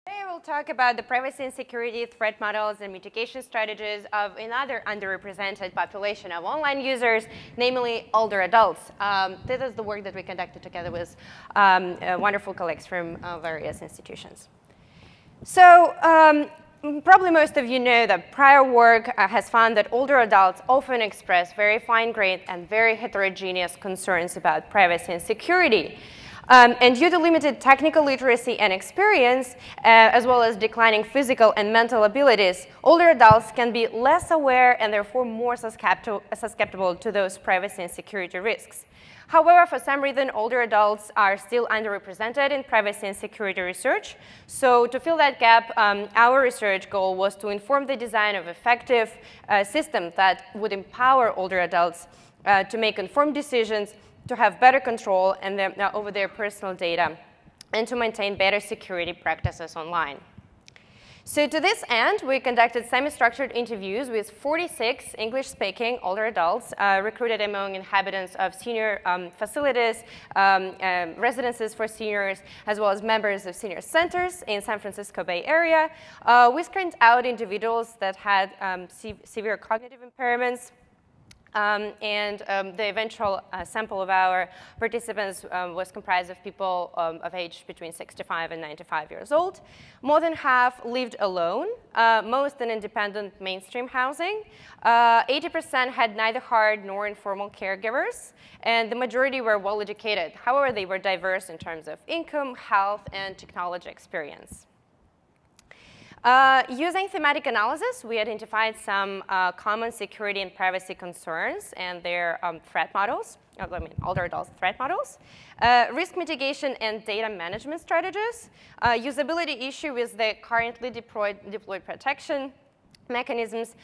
Today we'll talk about the privacy and security threat models and mitigation strategies of another underrepresented population of online users, namely older adults. This is the work that we conducted together with wonderful colleagues from various institutions. So probably most of you know that prior work has found that older adults often express very fine-grained and very heterogeneous concerns about privacy and security. And due to limited technical literacy and experience, as well as declining physical and mental abilities, older adults can be less aware and therefore more susceptible to those privacy and security risks. However, for some reason, older adults are still underrepresented in privacy and security research. So to fill that gap, our research goal was to inform the design of effective systems that would empower older adults to make informed decisions, to have better control over their personal data, and to maintain better security practices online. So to this end, we conducted semi-structured interviews with 46 English-speaking older adults recruited among inhabitants of senior facilities, residences for seniors, as well as members of senior centers in San Francisco Bay Area. We screened out individuals that had severe cognitive impairments, the eventual sample of our participants was comprised of people of age between 65 and 95 years old. More than half lived alone, most in independent mainstream housing. 80% had neither hard nor informal caregivers, and the majority were well educated. However, they were diverse in terms of income, health, and technology experience. Using thematic analysis, we identified some common security and privacy concerns and their threat models, older adults' threat models, risk mitigation and data management strategies, usability issue with the currently deployed protection mechanisms,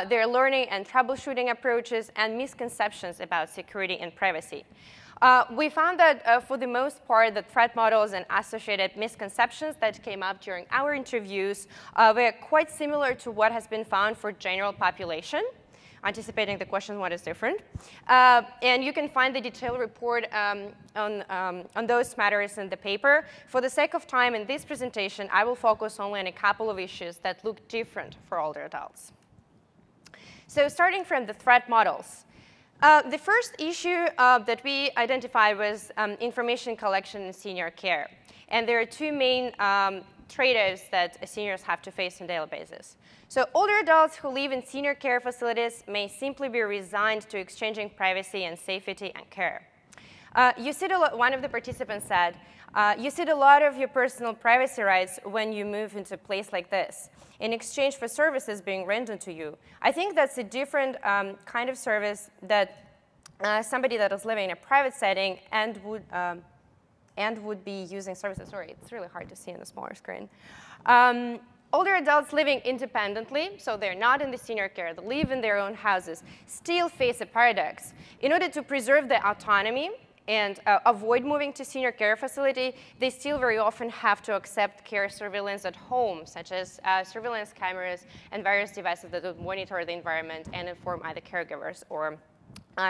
their learning and troubleshooting approaches, and misconceptions about security and privacy. We found that for the most part, the threat models and associated misconceptions that came up during our interviews were quite similar to what has been found for general population, anticipating the question, what is different? And you can find the detailed report on those matters in the paper. For the sake of time in this presentation, I will focus only on a couple of issues that look different for older adults. So starting from the threat models. The first issue that we identified was information collection in senior care. And there are two main trade-offs that seniors have to face on a daily basis. So older adults who live in senior care facilities may simply be resigned to exchanging privacy and safety and care. One of the participants said, you cede a lot of your personal privacy rights when you move into a place like this, in exchange for services being rendered to you. I think that's a different kind of service that somebody that is living in a private setting and would be using services. Sorry, it's really hard to see on the smaller screen. Older adults living independently, so they're not in the senior care, they live in their own houses, still face a paradox. In order to preserve their autonomy and avoid moving to senior care facility, they still very often have to accept care surveillance at home, such as surveillance cameras and various devices that would monitor the environment and inform either caregivers or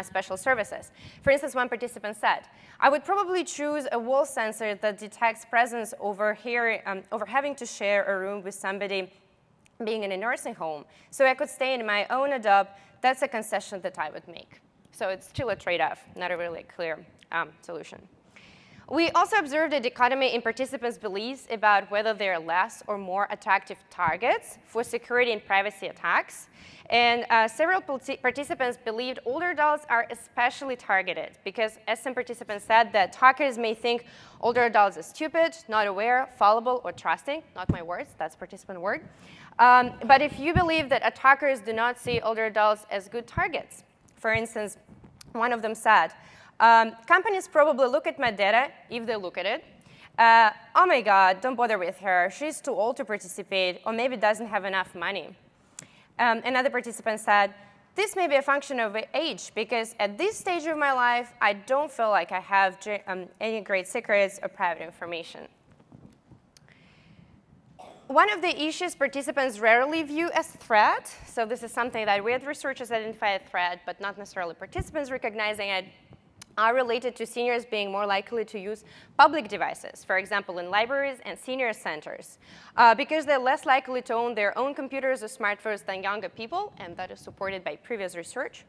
special services. For instance, one participant said, I would probably choose a wall sensor that detects presence over having to share a room with somebody being in a nursing home, so I could stay in my own adopt. That's a concession that I would make. So it's still a trade-off, not a really clear solution. We also observed a dichotomy in participants' beliefs about whether they're less or more attractive targets for security and privacy attacks. And several participants believed older adults are especially targeted because, as some participants said, that attackers may think older adults are stupid, not aware, fallible, or trusting. Not my words, that's participant word. But if you believe that attackers do not see older adults as good targets, for instance, one of them said, companies probably look at my data if they look at it. Oh my God, don't bother with her. She's too old to participate, or maybe doesn't have enough money. Another participant said, this may be a function of age, because at this stage of my life, I don't feel like I have any great secrets or private information. One of the issues participants rarely view as threat, so this is something that we as researchers identify as threat, but not necessarily participants recognizing it, are related to seniors being more likely to use public devices, for example, in libraries and senior centers, because they're less likely to own their own computers or smartphones than younger people, and that is supported by previous research.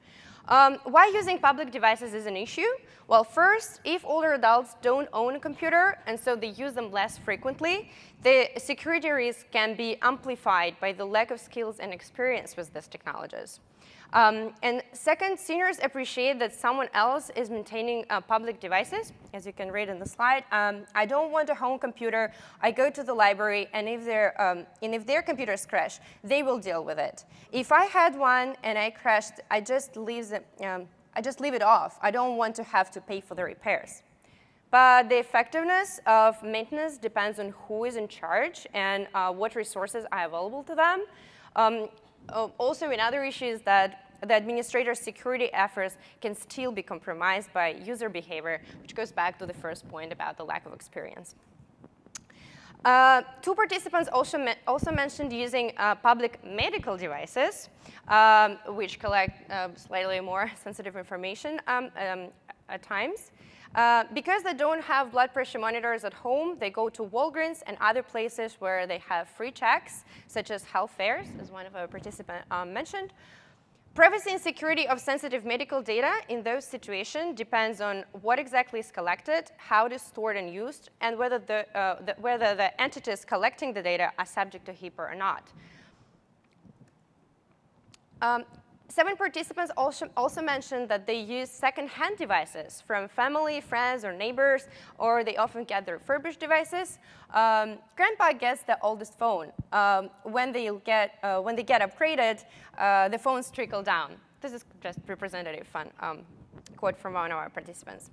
Why using public devices is an issue? Well, first, if older adults don't own a computer, and so they use them less frequently, the security risk can be amplified by the lack of skills and experience with these technologies. And second, seniors appreciate that someone else is maintaining public devices, as you can read in the slide. I don't want a home computer. I go to the library, and if their computers crash, they will deal with it. If I had one and I crashed, I just leave it off. I don't want to have to pay for the repairs. But the effectiveness of maintenance depends on who is in charge and what resources are available to them. Also, another issue is that the administrator's security efforts can still be compromised by user behavior, which goes back to the first point about the lack of experience. Two participants also mentioned using public medical devices, which collect slightly more sensitive information at times. Because they don't have blood pressure monitors at home, they go to Walgreens and other places where they have free checks, such as health fairs, as one of our participants mentioned. Privacy and security of sensitive medical data in those situations depends on what exactly is collected, how it is stored and used, and whether the entities collecting the data are subject to HIPAA or not. 7 participants also mentioned that they use second-hand devices from family, friends, or neighbors, or they often get the refurbished devices. Grandpa gets the oldest phone. When they get upgraded, the phones trickle down. This is just representative fun quote from one of our participants.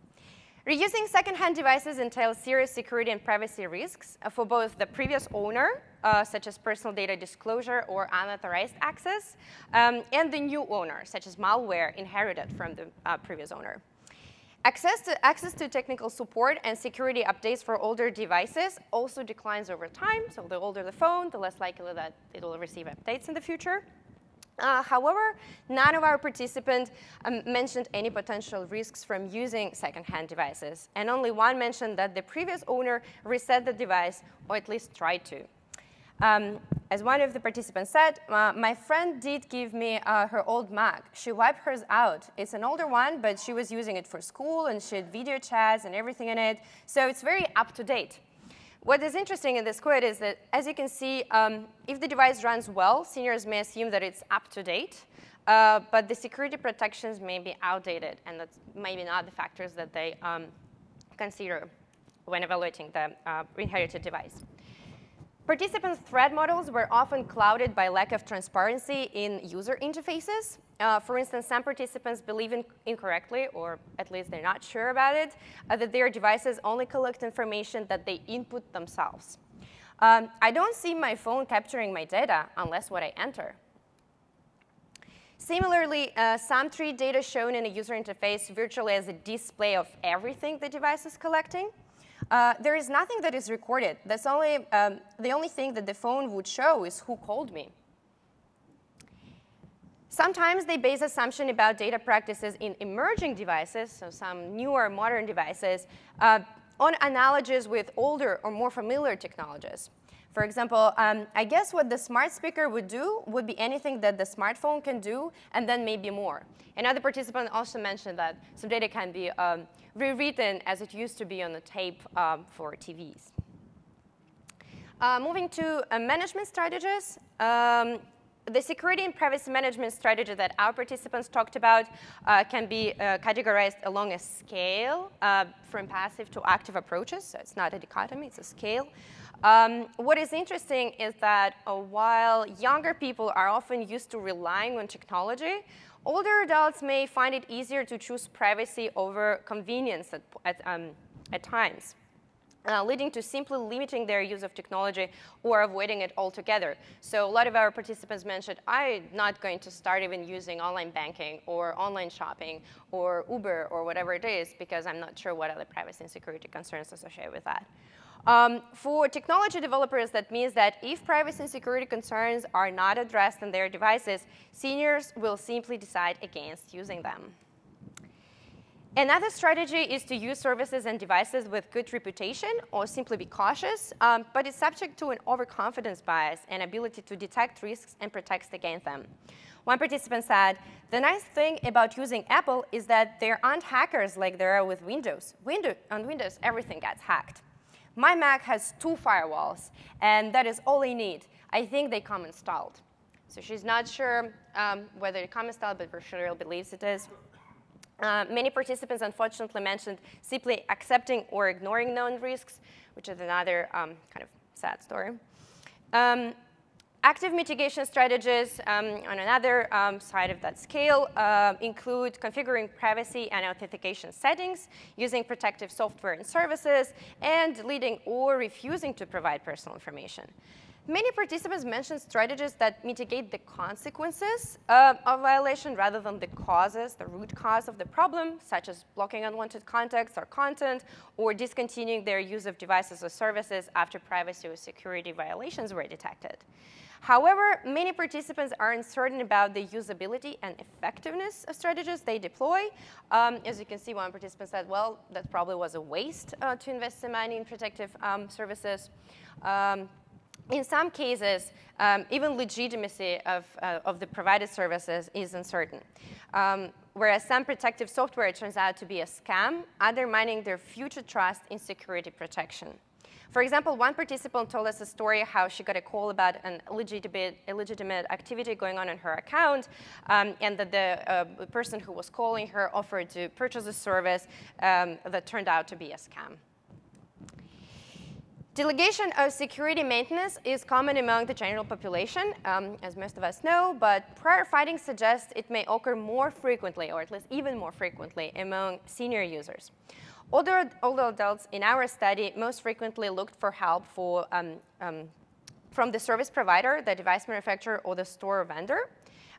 Reusing second-hand devices entails serious security and privacy risks for both the previous owner, such as personal data disclosure or unauthorized access, and the new owner, such as malware inherited from the previous owner. Access to technical support and security updates for older devices also declines over time. So the older the phone, the less likely that it will receive updates in the future. However, none of our participants mentioned any potential risks from using second-hand devices, and only one mentioned that the previous owner reset the device, or at least tried to. As one of the participants said, my friend did give me her old Mac. She wiped hers out. It's an older one, but she was using it for school, and she had video chats and everything in it, so it's very up-to-date. What is interesting in this quote is that, as you can see, if the device runs well, seniors may assume that it's up to date, but the security protections may be outdated, and that's maybe not the factors that they consider when evaluating the inherited device. Participants' threat models were often clouded by lack of transparency in user interfaces. For instance, some participants believe incorrectly, or at least they're not sure about it, that their devices only collect information that they input themselves. I don't see my phone capturing my data unless what I enter. Similarly, some treat data shown in a user interface virtually as a display of everything the device is collecting. There is nothing that is recorded. That's the only thing that the phone would show is who called me. Sometimes they base assumption about data practices in emerging devices, so some newer modern devices, on analogies with older or more familiar technologies. For example, I guess what the smart speaker would do would be anything that the smartphone can do, and then maybe more. Another participant also mentioned that some data can be rewritten as it used to be on the tape for TVs. Moving to management strategies. The security and privacy management strategy that our participants talked about can be categorized along a scale from passive to active approaches. So it's not a dichotomy, it's a scale. What is interesting is that while younger people are often used to relying on technology, older adults may find it easier to choose privacy over convenience at times, leading to simply limiting their use of technology or avoiding it altogether. So a lot of our participants mentioned, I'm not going to start even using online banking or online shopping or Uber or whatever it is because I'm not sure what are the privacy and security concerns associated with that. For technology developers, that means that if privacy and security concerns are not addressed in their devices, seniors will simply decide against using them. Another strategy is to use services and devices with good reputation or simply be cautious, but it's subject to an overconfidence bias and ability to detect risks and protect against them. One participant said, the nice thing about using Apple is that there aren't hackers like there are with Windows. On Windows, everything gets hacked. My Mac has 2 firewalls, and that is all I need. I think they come installed. So she's not sure whether it come installed, but for sure believes it is. Many participants unfortunately mentioned simply accepting or ignoring known risks, which is another kind of sad story. Active mitigation strategies on another side of that scale include configuring privacy and authentication settings, using protective software and services, and deleting or refusing to provide personal information. Many participants mentioned strategies that mitigate the consequences of violation rather than the causes, the root cause of the problem, such as blocking unwanted contacts or content, or discontinuing their use of devices or services after privacy or security violations were detected. However, many participants are uncertain about the usability and effectiveness of strategies they deploy. As you can see, one participant said, well, that probably was a waste to invest some money in protective services. In some cases, even legitimacy of the provided services is uncertain. Whereas some protective software turns out to be a scam, undermining their future trust in security protection. For example, one participant told us a story how she got a call about an illegitimate activity going on in her account, and that the person who was calling her offered to purchase a service that turned out to be a scam. Delegation of security maintenance is common among the general population, as most of us know, but prior findings suggest it may occur more frequently, or at least even more frequently, among senior users. Older adults in our study most frequently looked for help from the service provider, the device manufacturer, or the store vendor.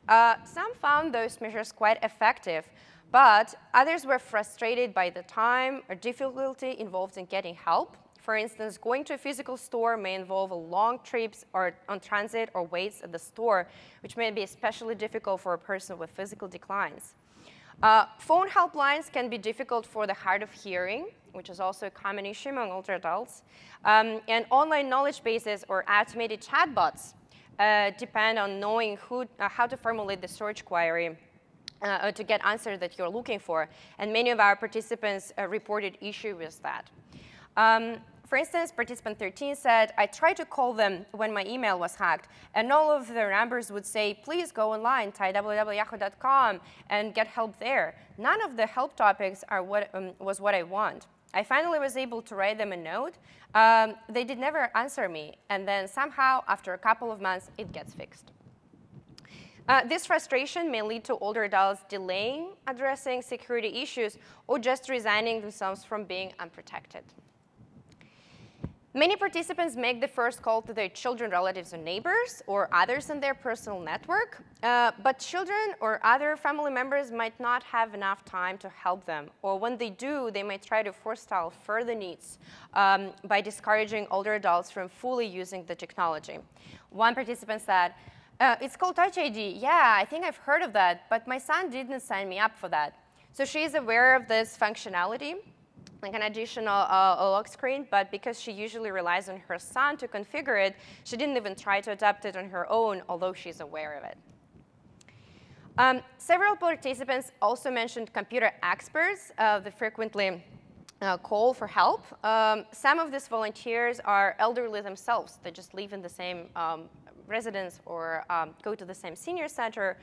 Some found those measures quite effective, but others were frustrated by the time or difficulty involved in getting help. For instance, going to a physical store may involve long trips or on transit or waits at the store, which may be especially difficult for a person with physical declines. Phone helplines can be difficult for the hard of hearing, which is also a common issue among older adults. And online knowledge bases or automated chatbots depend on knowing how to formulate the search query to get answers that you're looking for. And many of our participants reported issue with that. For instance, participant 13 said, I tried to call them when my email was hacked, and all of their numbers would say, please go online, type www.yahoo.com, and get help there. None of the help topics was what I want. I finally was able to write them a note. They did never answer me, and then somehow, after a couple of months, it gets fixed. This frustration may lead to older adults delaying addressing security issues or just resigning themselves from being unprotected. Many participants make the first call to their children, relatives, or neighbors, or others in their personal network, but children or other family members might not have enough time to help them, or when they do, they might try to forestall further needs by discouraging older adults from fully using the technology. One participant said, it's called Touch ID. Yeah, I think I've heard of that, but my son didn't sign me up for that. So she's aware of this functionality, like an additional lock screen, but because she usually relies on her son to configure it, she didn't even try to adapt it on her own, although she's aware of it. Several participants also mentioned computer experts that frequently call for help. Some of these volunteers are elderly themselves. They just live in the same residence or go to the same senior center.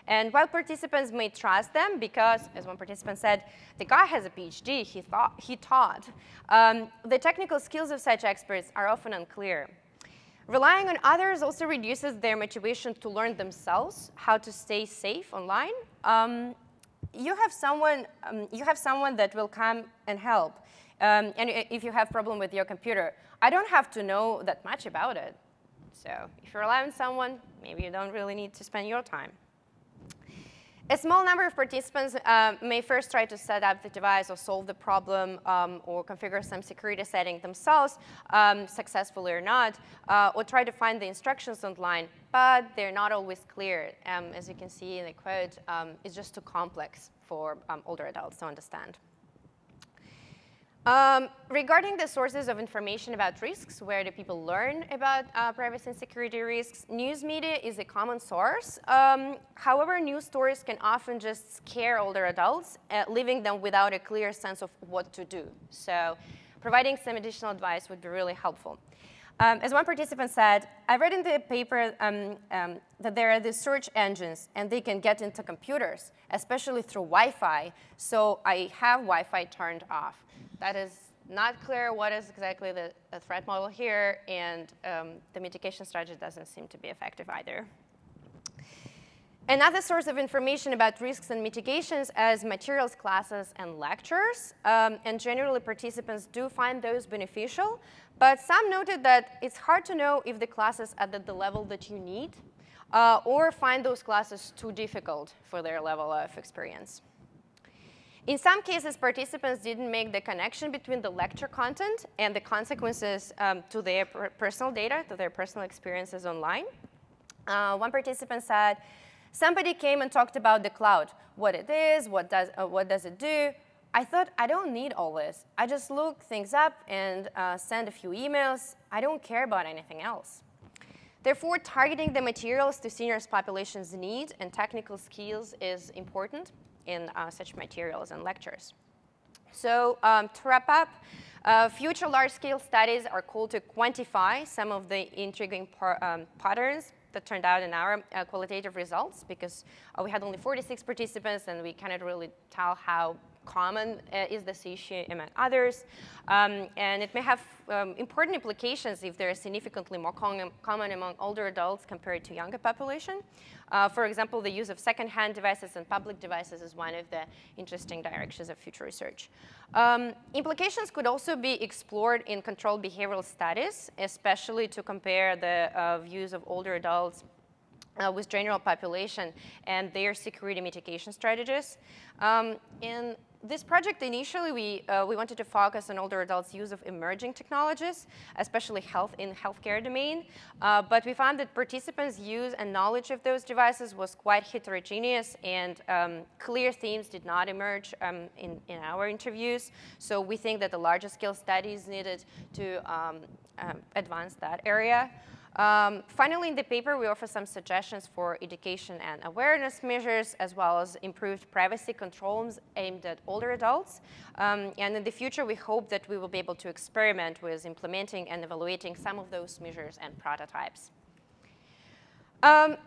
And while participants may trust them because, as one participant said, the guy has a PhD, he taught, the technical skills of such experts are often unclear. Relying on others also reduces their motivation to learn themselves how to stay safe online. You have someone that will come and help. And if you have a problem with your computer, I don't have to know that much about it. So if you rely on someone, maybe you don't really need to spend your time. A small number of participants may first try to set up the device or solve the problem or configure some security setting themselves, successfully or not, or try to find the instructions online, but they're not always clear. As you can see in the quote, it's just too complex for older adults to understand. Regarding the sources of information about risks, where do people learn about privacy and security risks, news media is a common source. However, news stories can often just scare older adults, leaving them without a clear sense of what to do. So providing some additional advice would be really helpful. As one participant said, I read in the paper that there are these search engines, and they can get into computers, especially through Wi-Fi. So I have Wi-Fi turned off. That is not clear what is exactly the threat model here, and the mitigation strategy doesn't seem to be effective either. Another source of information about risks and mitigations is materials, classes, and lectures. And generally, participants do find those beneficial. But some noted that it's hard to know if the classes are at the level that you need, or find those classes too difficult for their level of experience. In some cases, participants didn't make the connection between the lecture content and the consequences to their personal data, to their personal experiences online. One participant said, somebody came and talked about the cloud, what it is, what does it do. I thought, I don't need all this. I just look things up and send a few emails. I don't care about anything else. Therefore, targeting the materials to seniors' population's need and technical skills is important in such materials and lectures. So to wrap up, future large-scale studies are called to quantify some of the intriguing patterns that turned out in our qualitative results, because we had only 46 participants, and we cannot really tell how common is this issue among others. And it may have important implications if they're significantly more common among older adults compared to younger population. For example, the use of second-hand devices and public devices is one of the interesting directions of future research. Implications could also be explored in controlled behavioral studies, especially to compare the views of older adults with general population and their security mitigation strategies. In this project, initially, we wanted to focus on older adults' use of emerging technologies, especially in healthcare domain. But we found that participants' use and knowledge of those devices was quite heterogeneous, and clear themes did not emerge in our interviews. So we think that the larger scale study is needed to advance that area. Finally, in the paper, we offer some suggestions for education and awareness measures, as well as improved privacy controls aimed at older adults. And in the future, we hope that we will be able to experiment with implementing and evaluating some of those measures and prototypes.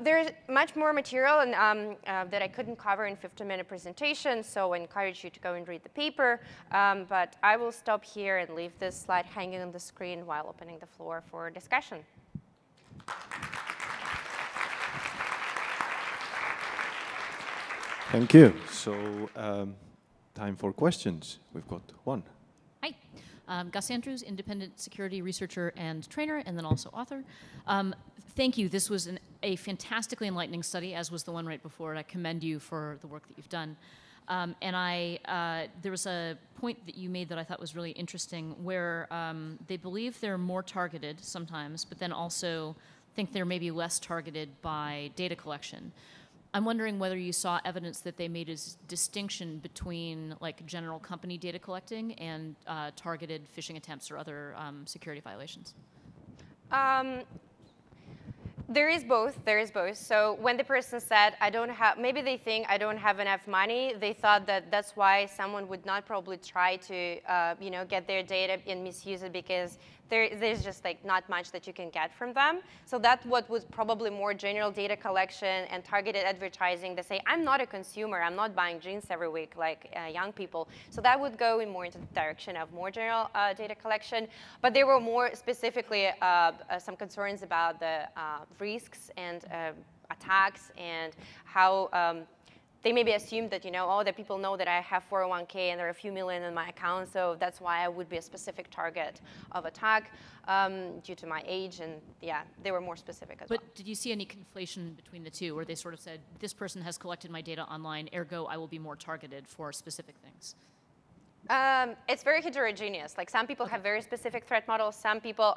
There's much more material that I couldn't cover in a 15-minute presentation, so I encourage you to go and read the paper. But I will stop here and leave this slide hanging on the screen while opening the floor for discussion. Thank you. So, time for questions. We've got one. Hi. Gus Andrews, independent security researcher and trainer, and then also author. Thank you. This was a fantastically enlightening study, as was the one right before it. I commend you for the work that you've done. There was a point that you made that I thought was really interesting, where they believe they're more targeted sometimes, but then also think they're maybe less targeted by data collection. I'm wondering whether you saw evidence that they made a distinction between like general company data collecting and targeted phishing attempts or other security violations. There is both. There is both. So when the person said, I don't have, maybe they think I don't have enough money, they thought that that's why someone would not probably try to get their data and misuse it, because there's just like not much that you can get from them. So that's what was probably more general data collection and targeted advertising. They say, I'm not a consumer. I'm not buying jeans every week like young people. So that would go in more into the direction of more general data collection. But there were more specifically some concerns about the risks and attacks and how they maybe assumed that, the people know that I have 401k and there are a few million in my account, so that's why I would be a specific target of attack due to my age, and yeah, they were more specific as well. But did you see any conflation between the two, where they sort of said, this person has collected my data online, ergo I will be more targeted for specific things? It's very heterogeneous. Like some people have very specific threat models. Some people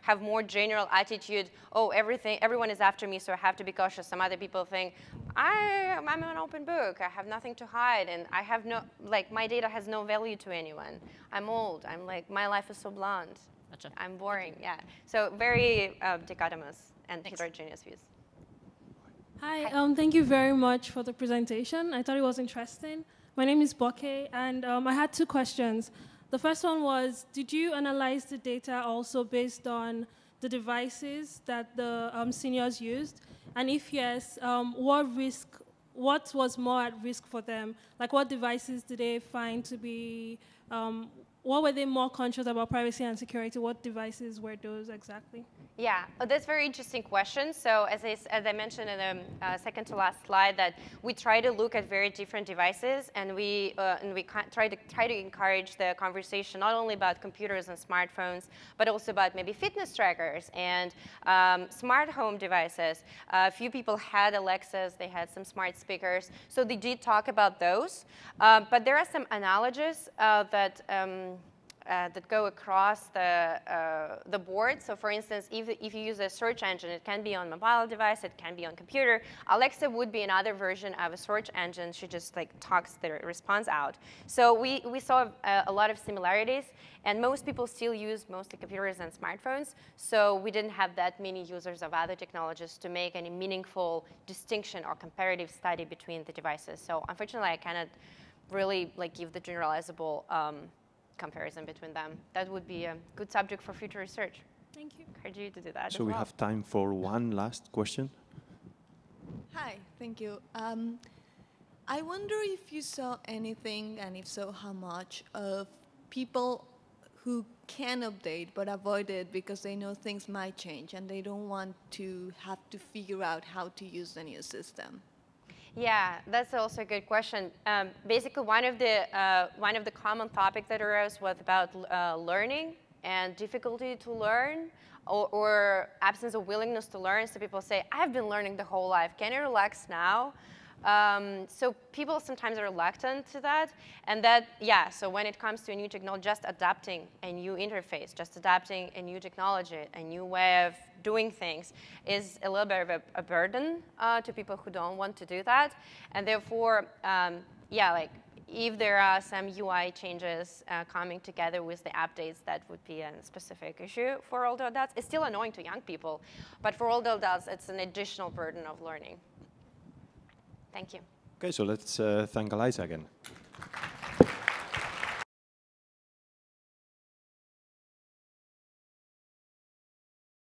have more general attitude. Oh, everyone is after me, so I have to be cautious. Some other people think I'm an open book. I have nothing to hide, and I have no, like, my data has no value to anyone. I'm old. I'm like, my life is so blunt. Gotcha. I'm boring, yeah. So very dichotomous and heterogeneous views. Hi, thank you very much for the presentation. I thought it was interesting. My name is Boke, and I had 2 questions. The first one was, did you analyze the data also based on the devices that the seniors used? And if yes, what was more at risk for them? Like, what devices did they find to be, what were they more conscious about privacy and security? What devices were those exactly? Yeah, that's a very interesting question. So as I mentioned in the second to last slide, that we try to look at very different devices, and we try to encourage the conversation not only about computers and smartphones, but also about maybe fitness trackers and smart home devices. A few people had Alexas, they had some smart speakers, so they did talk about those. But there are some analogies that go across the board. So for instance, if you use a search engine, it can be on mobile device, it can be on computer. Alexa would be another version of a search engine. She just like talks the response out. So we saw a lot of similarities, and most people still use mostly computers and smartphones. So we didn't have that many users of other technologies to make any meaningful distinction or comparative study between the devices. So unfortunately, I cannot really like give the generalizable comparison between them. That would be a good subject for future research. Thank you. Encourage you to do that. So we have time for one last question. Hi, thank you. I wonder if you saw anything, and if so, how much, of people who can update but avoid it because they know things might change and they don't want to have to figure out how to use the new system. Yeah, that's also a good question. Basically, one of the common topics that arose was about learning and difficulty to learn, or absence of willingness to learn. So people say, "I've been learning the whole life. Can you relax now?" So people sometimes are reluctant to that, and that, yeah, so when it comes to a new technology, just adapting a new interface, just adapting a new technology, a new way of doing things is a little bit of a burden to people who don't want to do that, and therefore, yeah, like if there are some UI changes coming together with the updates, that would be a specific issue for older adults. It's still annoying to young people, but for older adults, it's an additional burden of learning. Thank you. Okay, so let's thank Alisa again.